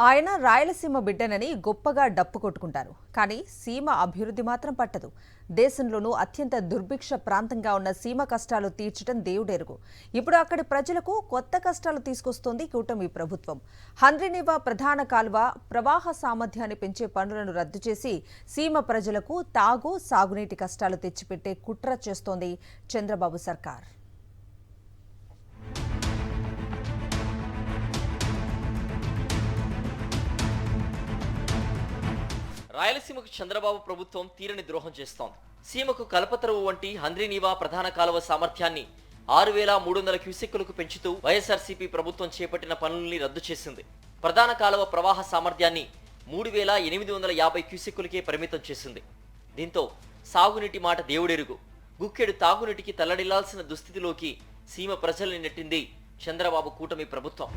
ఆయన రాయలసీమ బిడ్డనని గొప్పగా డప్పు కొట్టుకుంటారు. కానీ సీమ అభివృద్ధి మాత్రం పట్టదు. దేశంలోనూ అత్యంత దుర్భిక్ష ప్రాంతంగా ఉన్న సీమ కష్టాలు తీర్చడం దేవుడెరుగు. ఇప్పుడు అక్కడి ప్రజలకు కొత్త కష్టాలు తీసుకొస్తోంది కూటమి ప్రభుత్వం. హంద్రీనీవా ప్రధాన కాల్వ ప్రవాహ సామర్థ్యాన్ని పెంచే పనులను రద్దు చేసి సీమ ప్రజలకు సాగునీటి కష్టాలు తెచ్చిపెట్టే కుట్ర చేస్తోంది చంద్రబాబు సర్కార్. రాయలసీమకు చంద్రబాబు ప్రభుత్వం తీరని ద్రోహం చేస్తోంది. సీమకు కల్పతరువు వంటి హంద్రీనీవా ప్రధాన కాలువ సామర్థ్యాన్ని 6,300 క్యూసెక్కులకు పెంచుతూ వైఎస్ఆర్సీపీ ప్రభుత్వం చేపట్టిన పనుల్ని రద్దు చేసింది. ప్రధాన కాలువ ప్రవాహ సామర్థ్యాన్ని 3,850 క్యూసెక్కులకే పరిమితం చేసింది. దీంతో సాగునీటి మాట దేవుడెరుగు, గుక్కెడు తాగునీటికి తల్లడిల్లాల్సిన దుస్థితిలోకి సీమ ప్రజల్ని నెట్టింది చంద్రబాబు కూటమి ప్రభుత్వం.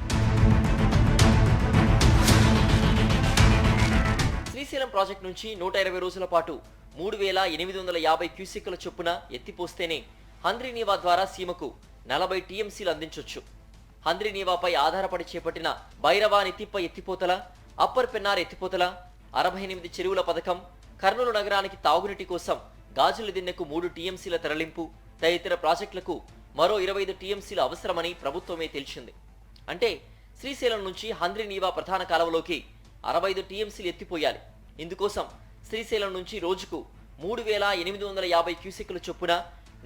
శ్రీశైలం ప్రాజెక్టు నుంచి 120 రోజుల పాటు 3,850 క్యూసెక్కుల చొప్పున ఎత్తిపోస్తేనే హంద్రీనీవా ద్వారా సీమకు 40 టీఎంసీలు అందించొచ్చు. హంద్రీనీవాపై ఆధారపడి చేపట్టిన భైరవా నితిప్ప ఎత్తిపోతల, అప్పర్ పెన్నార్ ఎత్తిపోతల, 68 చెరువుల పథకం, కర్నూలు నగరానికి తాగునీటి కోసం గాజుల దిన్నెకు 3 టీఎంసీల తరలింపు తదితర ప్రాజెక్టులకు మరో 25 టీఎంసీలు అవసరమని ప్రభుత్వమే తేల్చింది. అంటే శ్రీశైలం నుంచి హంద్రీనీవా ప్రధాన కాలువలోకి 65 టీఎంసీలు ఎత్తిపోయాలి. ఇందుకోసం శ్రీశైలం నుంచి రోజుకు 3,850 క్యూసెక్కుల చొప్పున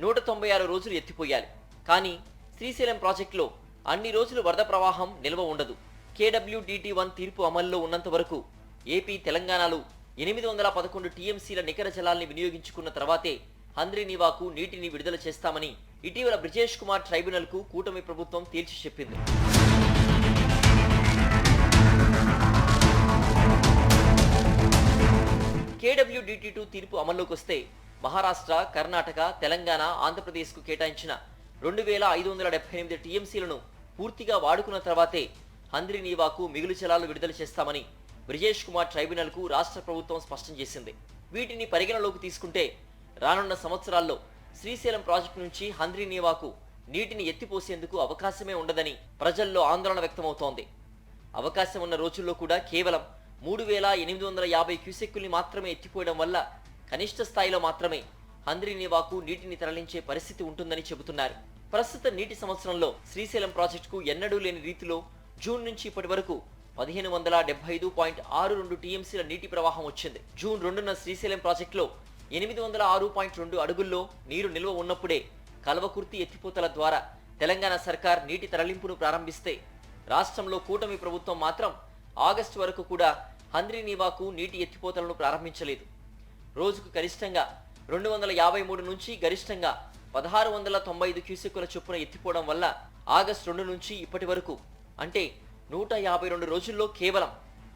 196 రోజులు ఎత్తిపోయాలి. కానీ శ్రీశైలం ప్రాజెక్టులో అన్ని రోజులు వరద ప్రవాహం నిల్వ ఉండదు. KWDT1 తీర్పు అమల్లో ఉన్నంత వరకు ఏపీ, తెలంగాణలు 811 టీఎంసీల నికర జలాల్ని వినియోగించుకున్న తర్వాతే హంద్రీనీవాకు నీటిని విడుదల చేస్తామని ఇటీవల బ్రిజేష్ కుమార్ ట్రైబ్యునల్కు కూటమి ప్రభుత్వం తేల్చి చెప్పింది. KWDT2 తీర్పు అమల్లోకి వస్తే మహారాష్ట్ర, కర్ణాటక, తెలంగాణ, ఆంధ్రప్రదేశ్కు కేటాయించిన 2,578 టీఎంసీలను పూర్తిగా వాడుకున్న తర్వాతే హంద్రీనీవాకు మిగులు జలాలు విడుదల చేస్తామని బ్రిజేష్ కుమార్ ట్రైబ్యునల్కు రాష్ట్ర ప్రభుత్వం స్పష్టం చేసింది. వీటిని పరిగణలోకి తీసుకుంటే రానున్న సంవత్సరాల్లో శ్రీశైలం ప్రాజెక్టు నుంచి హంద్రీనీవాకు నీటిని ఎత్తిపోసేందుకు అవకాశమే ఉండదని ప్రజల్లో ఆందోళన వ్యక్తమవుతోంది. అవకాశం ఉన్న రోజుల్లో కూడా కేవలం 3,850 క్యూసెక్కుల్ని మాత్రమే ఎత్తిపోయడం వల్ల కనిష్ట స్థాయిలో మాత్రమే హంద్రీనీవాకు నీటిని తరలించే పరిస్థితి ఉంటుందని చెబుతున్నారు. ప్రస్తుత నీటి సంవత్సరంలో శ్రీశైలం ప్రాజెక్టుకు ఎన్నడూ లేని రీతిలో జూన్ నుంచి ఇప్పటి వరకు 1,575.62 టీఎంసీల నీటి ప్రవాహం వచ్చింది. జూన్ 2న శ్రీశైలం ప్రాజెక్టులో 806.2 అడుగుల్లో నీరు నిల్వ ఉన్నప్పుడే కల్వకుర్తి ఎత్తిపోతల ద్వారా తెలంగాణ సర్కార్ నీటి తరలింపును ప్రారంభిస్తే రాష్ట్రంలో కూటమి ప్రభుత్వం మాత్రం ఆగస్టు వరకు కూడా హంద్రీనీవాకు నీటి ఎత్తిపోతలను ప్రారంభించలేదు. రోజుకు కనిష్టంగా 253 నుంచి గరిష్టంగా 1,695 క్యూసెక్కుల చొప్పున ఎత్తిపోవడం వల్ల ఆగస్టు 2 నుంచి ఇప్పటి వరకు అంటే 152 రోజుల్లో కేవలం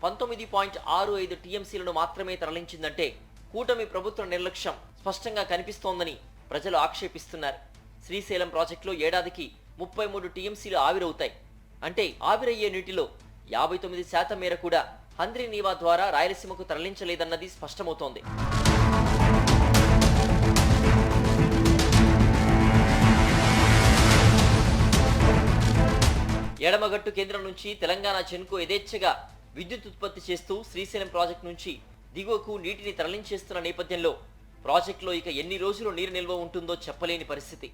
19.65 టీఎంసీలను మాత్రమే తరలించిందంటే కూటమి ప్రభుత్వ నిర్లక్ష్యం స్పష్టంగా కనిపిస్తోందని ప్రజలు ఆక్షేపిస్తున్నారు. శ్రీశైలం ప్రాజెక్టులో ఏడాదికి 33 టీఎంసీలు ఆవిరవుతాయి. అంటే ఆవిరయ్యే నీటిలో 59% మేర కూడా హంద్రీనీవా ద్వారా రాయలసీమకు తరలించలేదన్నది స్పష్టమవుతోంది. ఎడమగట్టు కేంద్రం నుంచి తెలంగాణ చెన్కు యథేచ్ఛగా విద్యుత్ ఉత్పత్తి చేస్తూ శ్రీశైలం ప్రాజెక్టు నుంచి దిగువకు నీటిని తరలించేస్తున్న నేపథ్యంలో ప్రాజెక్టులో ఇక ఎన్ని రోజులు నీరు నిల్వ ఉంటుందో చెప్పలేని పరిస్థితి.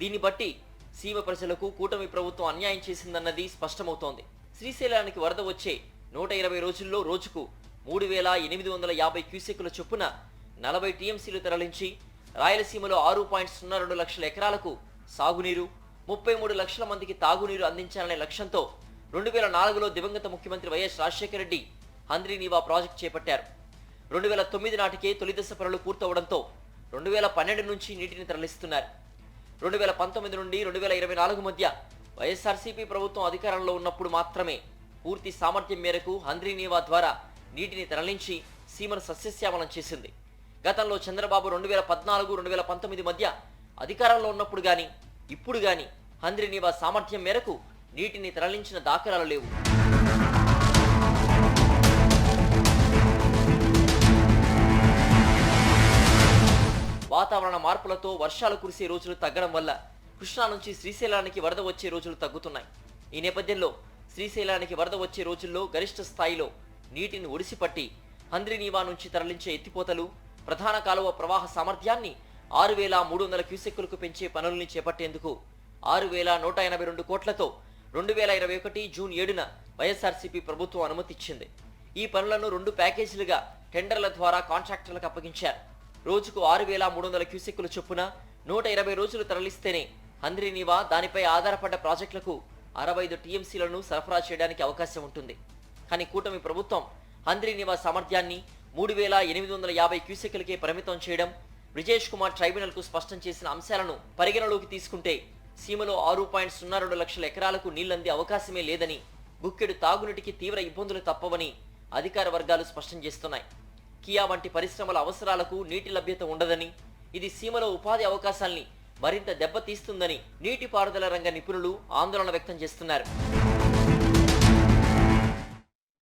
దీన్ని బట్టి సీమ ప్రజలకు కూటమి ప్రభుత్వం అన్యాయం చేసిందన్నది స్పష్టమవుతోంది. శ్రీశైలానికి వరద వచ్చే 120 రోజుల్లో రోజుకు 3,850 క్యూసెక్కుల చొప్పున 40 టీఎంసీలు తరలించి రాయలసీమలో 6.02 లక్షల ఎకరాలకు సాగునీరు, 33 లక్షల మందికి తాగునీరు అందించాలనే లక్ష్యంతో 2004లో దివంగత ముఖ్యమంత్రి వైఎస్ రాజశేఖర రెడ్డి హంద్రీనీవా ప్రాజెక్టు చేపట్టారు. 2009 నాటికే తొలిదశ పనులు పూర్తవడంతో 2012 నుంచి నీటిని తరలిస్తున్నారు. 2019 నుండి 2024 మధ్య వైఎస్ఆర్సీపీ ప్రభుత్వం అధికారంలో ఉన్నప్పుడు మాత్రమే పూర్తి సామర్థ్యం మేరకు హంద్రీనీవా ద్వారా నీటిని తరలించి సీమను సస్యశ్యామలం చేసింది. గతంలో చంద్రబాబు 2014-2019 మధ్య అధికారంలో ఉన్నప్పుడు గాని ఇప్పుడు గాని హంద్రీనీవా సామర్థ్యం మేరకు నీటిని తరలించిన దాఖలాలు లేవు. వాతావరణ మార్పులతో వర్షాలు కురిసే రోజులు తగ్గడం వల్ల కృష్ణా నుంచి శ్రీశైలానికి వరద వచ్చే రోజులు తగ్గుతున్నాయి. ఈ నేపథ్యంలో శ్రీశైలానికి వరద వచ్చే రోజుల్లో గరిష్ట స్థాయిలో నీటిని ఒడిసిపట్టి హంద్రీనీవా నుంచి తరలించే ఎత్తిపోతలు, ప్రధాన కాలువ ప్రవాహ సామర్థ్యాన్ని 6,300 క్యూసెక్కులకు పెంచే పనుల్ని చేపట్టేందుకు 6,182 కోట్లతో 2021 జూన్ 7న వైఎస్ఆర్సీపీ ప్రభుత్వం అనుమతిచ్చింది. ఈ పనులను 2 ప్యాకేజీలుగా టెండర్ల ద్వారా కాంట్రాక్టర్లకు అప్పగించారు. రోజుకు 6,300 క్యూసెక్కుల చొప్పున 120 రోజులు తరలిస్తేనే హంద్రీనీవా, దానిపై ఆధారపడ్డ ప్రాజెక్టులకు 65 టీఎంసీలను సరఫరా చేయడానికి అవకాశం ఉంటుంది. కానీ కూటమి ప్రభుత్వం హంద్రీనీవా సామర్థ్యాన్ని 3,850 క్యూసెక్కులకే పరిమితం చేయడం, బ్రిజేష్ కుమార్ ట్రైబ్యునల్కు స్పష్టం చేసిన అంశాలను పరిగణలోకి తీసుకుంటే సీమలో 6.02 లక్షల ఎకరాలకు నీళ్లందే అవకాశమే లేదని, గుక్కెడు తాగునీటికి తీవ్ర ఇబ్బందులు తప్పవని అధికార వర్గాలు స్పష్టం చేస్తున్నాయి. కియా వంటి పరిశ్రమల అవసరాలకు నీటి లభ్యత ఉండదని, ఇది సీమలో ఉపాధి అవకాశాల్ని మరింత దెబ్బతీస్తుందని నీటిపారుదల రంగ నిపుణులు ఆందోళన వ్యక్తం చేస్తున్నారు.